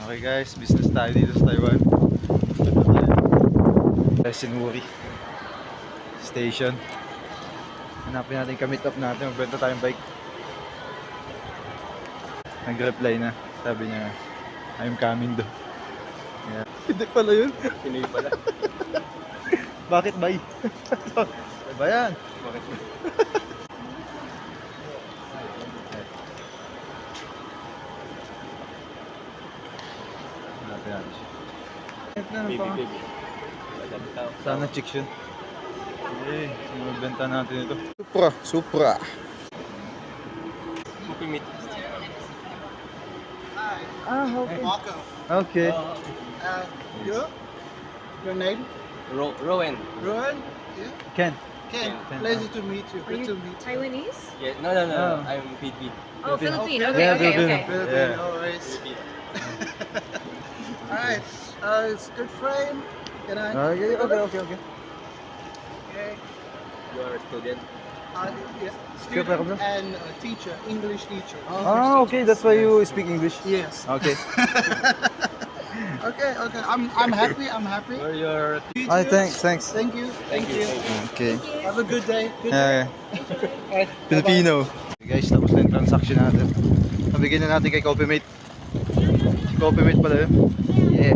Okay guys, business tayo dito sa Taiwan. Punta tayo. Sinuri Station. Hanapin natin yung ka-meet up natin. Magbenta tayong bike. Nag-reply na. Sabi niya, I'm coming do. Yeah. Hindi pala yun. Pinoy pala. Bakit bay? Ba yan? Bakit ba? Hanapin natin siya. Baby. Sana chicks yun. Okay, magbenta natin ito. Supra. Coffee meat. Okay. Welcome. Okay. Your name? Rowan. Rowan? Yeah. Ken. Ken. Ken. Pleasure to meet you. Are Good to you meet you. Taiwanese? Yeah, no. Oh. I'm Filipino. Oh, Philippine. Okay, Yeah, okay, Filipino. okay. Philippine, Yeah. always. Alright. It's good frame. Can I? Okay. Okay. You are a student. Yeah. Good, Student Pablo. and a teacher, English teacher. Ah, okay. That's why you speak English. Yes. Okay. Okay. I'm happy. I'm happy. Where your You Ay, too. thanks. Thank you. Thank you. Okay. Have a good day. Good day. Alright, Filipino. Okay guys, tapos na yung transaction natin. Nabigyan na natin kay Coffee Mate. Si Coffee Mate pala yun. Yeah.